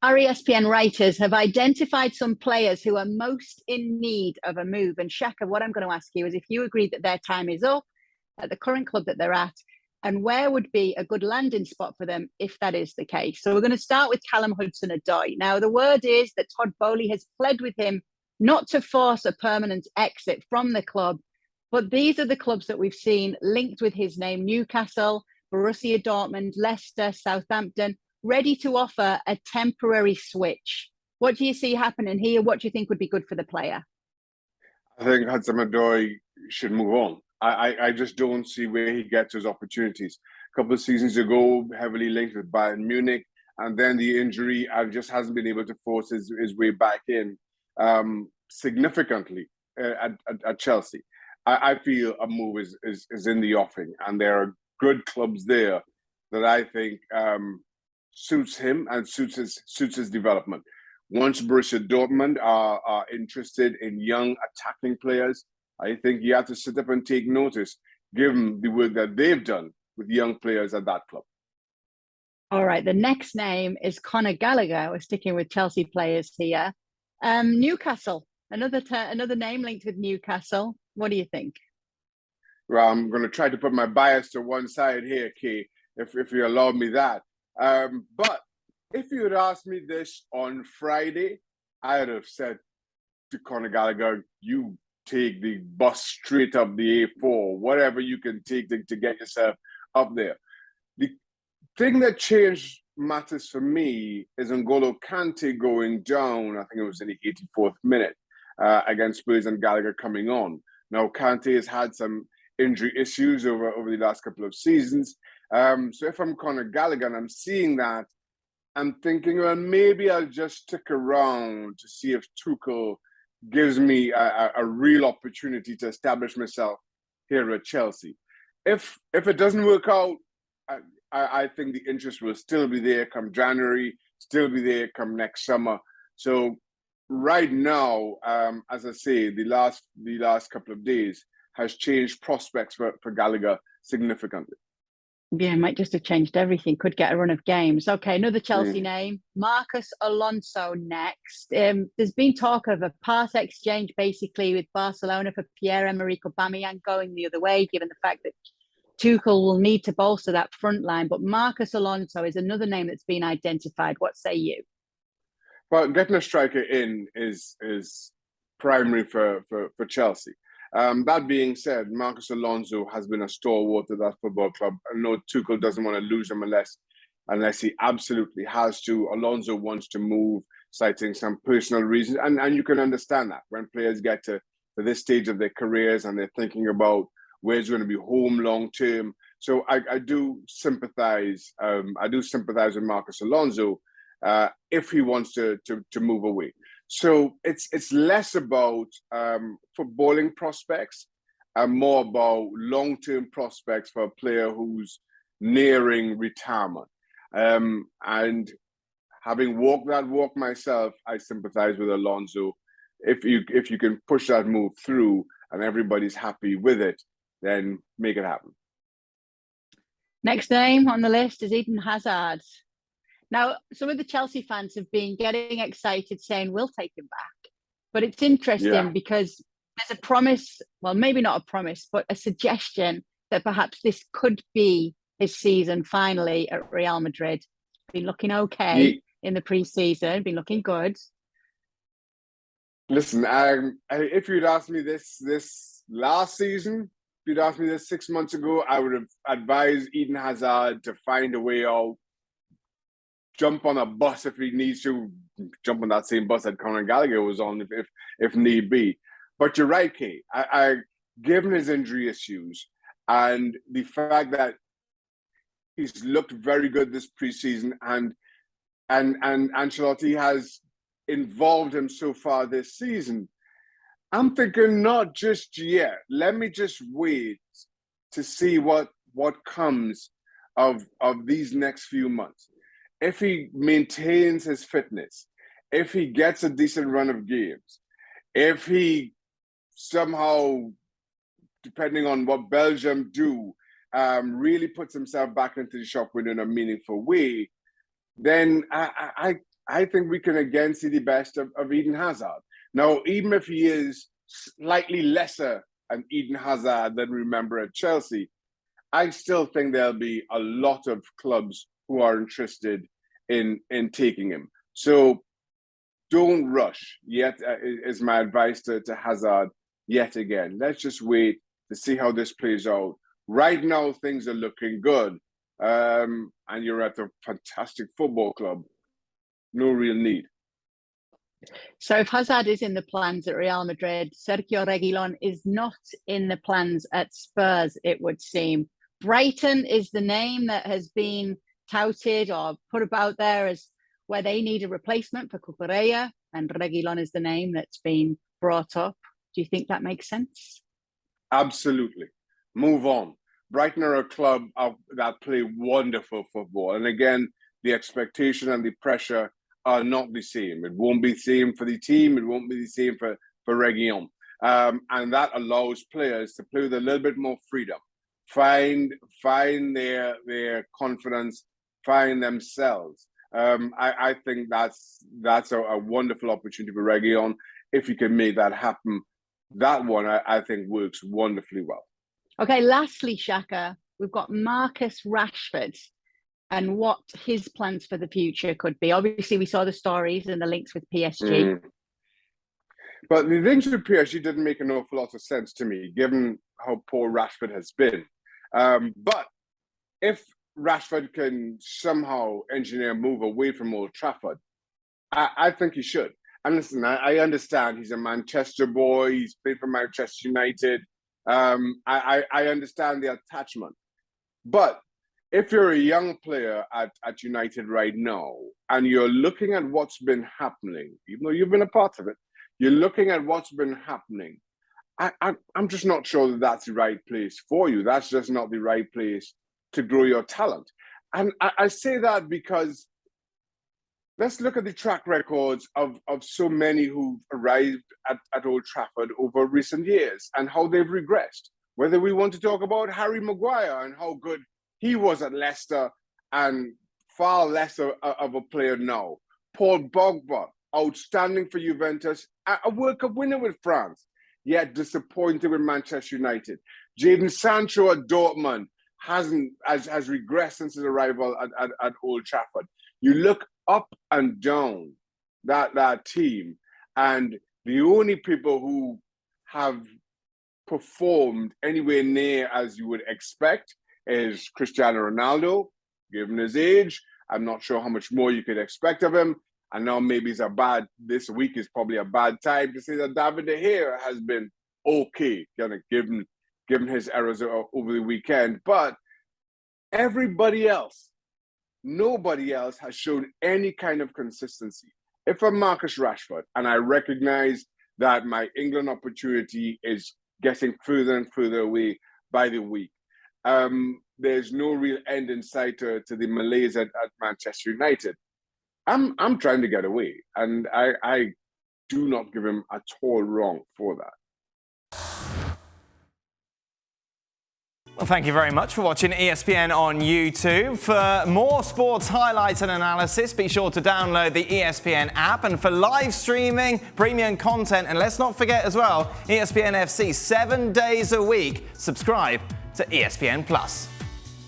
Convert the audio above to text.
Our ESPN writers have identified some players who are most in need of a move. And Shaka, what I'm going to ask you is if you agree that their time is up at the current club that they're at, and where would be a good landing spot for them if that is the case. So we're going to start with Callum Hudson-Odoi. Now, the word is that Todd Boehly has pled with him not to force a permanent exit from the club, but these are the clubs that we've seen linked with his name: Newcastle, Borussia Dortmund, Leicester, Southampton, ready to offer a temporary switch. What do you see happening here? What do you think would be good for the player? I think Hudson-Odoi should move on. I just don't see where he gets his opportunities. A couple of seasons ago, heavily linked with Bayern Munich, and then the injury, and just hasn't been able to force his way back in significantly at Chelsea. I feel a move is in the offing, and there are good clubs there that I think suits him and suits his development. Once Borussia Dortmund are interested in young attacking players, I think you have to sit up and take notice, given the work that they've done with young players at that club. All right, the next name is Conor Gallagher. We're sticking with Chelsea players here. Newcastle, another name linked with Newcastle. What do you think? Well, I'm going to try to put my bias to one side here, Kay, if you allow me that. But if you had asked me this on Friday, I'd have said to Conor Gallagher, you take the bus straight up the A4, whatever you can take to get yourself up there. The thing that changed matters for me is N'Golo Kanté going down. I think it was in the 84th minute against Spurs, and Gallagher coming on. Now, Kanté has had some injury issues over the last couple of seasons. So if I'm Conor Gallagher and I'm seeing that, I'm thinking, well, maybe I'll just stick around to see if Tuchel gives me a real opportunity to establish myself here at Chelsea. If it doesn't work out, I think the interest will still be there come January, still be there come next summer. So right now, as I say, the last couple of days has changed prospects for Gallagher significantly. Yeah, might just have changed everything. Could get a run of games. Okay, another Chelsea name, Marcus Alonso next. There's been talk of a pass exchange basically with Barcelona for Pierre-Emerick Aubameyang going the other way, given the fact that Tuchel will need to bolster that front line. But Marcus Alonso is another name that's been identified. What say you? Well, getting a striker in is primary for Chelsea. That being said, Marcus Alonso has been a stalwart of that football club. I know Tuchel doesn't want to lose him unless he absolutely has to. Alonso wants to move, citing some personal reasons. And you can understand that when players get to this stage of their careers and they're thinking about where's going to be home long term. So I do sympathize. I do sympathize with Marcus Alonso if he wants to move away. So it's less about footballing prospects and more about long-term prospects for a player who's nearing retirement. And having walked that walk myself, I sympathize with Alonso. If you can push that move through and everybody's happy with it, then make it happen. Next name on the list is Eden Hazard. Now, some of the Chelsea fans have been getting excited saying we'll take him back. But it's interesting because there's a promise, well, maybe not a promise, but a suggestion that perhaps this could be his season finally at Real Madrid. Been looking okay in the pre-season, been looking good. Listen, if you'd asked me this last season, if you'd asked me this 6 months ago, I would have advised Eden Hazard to find a way out, jump on a bus if he needs to, jump on that same bus that Conor Gallagher was on if need be. But you're right, Kay. Given his injury issues and the fact that he's looked very good this preseason and Ancelotti has involved him so far this season, I'm thinking not just yet. Let me just wait to see what comes of these next few months. If he maintains his fitness, if he gets a decent run of games, if he somehow, depending on what Belgium do, really puts himself back into the shop window in a meaningful way, then I I think we can again see the best of Eden Hazard. Now, even if he is slightly lesser an Eden Hazard than we remember at Chelsea, I still think there'll be a lot of clubs who are interested in taking him. So don't rush yet, is my advice to Hazard yet again. Let's just wait to see how this plays out. Right now, things are looking good. And you're at a fantastic football club. No real need. So if Hazard is in the plans at Real Madrid, Sergio Reguilón is not in the plans at Spurs, it would seem. Brighton is the name that has been touted or put about there as where they need a replacement for Cucurella, and Reguilón is the name that's been brought up. Do you think that makes sense? Absolutely. Move on. Brighton are a club that play wonderful football. And again, the expectation and the pressure are not the same. It won't be the same for the team. It won't be the same for Reguilón. And that allows players to play with a little bit more freedom. Find their confidence, find themselves. I think that's a wonderful opportunity for Reguilón. If you can make that happen, that one I think works wonderfully well. Okay, lastly, Shaka, we've got Marcus Rashford and what his plans for the future could be. Obviously, we saw the stories and the links with PSG. But the links with PSG didn't make an awful lot of sense to me, given how poor Rashford has been. But if Rashford can somehow engineer a move away from Old Trafford, I think he should. And listen, I understand he's a Manchester boy. He's played for Manchester United. I understand the attachment. But if you're a young player at United right now, and you're looking at what's been happening, even though you've been a part of it, you're looking at what's been happening, I'm just not sure that that's the right place for you. That's just not the right place to grow your talent. And I say that because let's look at the track records of so many who've arrived at Old Trafford over recent years and how they've regressed. Whether we want to talk about Harry Maguire and how good he was at Leicester and far less of a player now. Paul Pogba, outstanding for Juventus, a World Cup winner with France, yet disappointed with Manchester United. Jadon Sancho at Dortmund has regressed since his arrival at Old Trafford. You look up and down that team, and the only people who have performed anywhere near as you would expect is Cristiano Ronaldo. Given his age, I'm not sure how much more you could expect of him. And now maybe this week is probably a bad time to say that David De Gea has been okay, kind of given his errors over the weekend. But everybody else, nobody else has shown any kind of consistency. If I'm Marcus Rashford, and I recognize that my England opportunity is getting further and further away by the week, there's no real end in sight to the malaise at Manchester United. I'm trying to get away, and I do not give him at all wrong for that. Well, thank you very much for watching ESPN on YouTube. For more sports highlights and analysis, be sure to download the ESPN app. And for live streaming, premium content, and let's not forget as well, ESPN FC 7 days a week. Subscribe to ESPN+.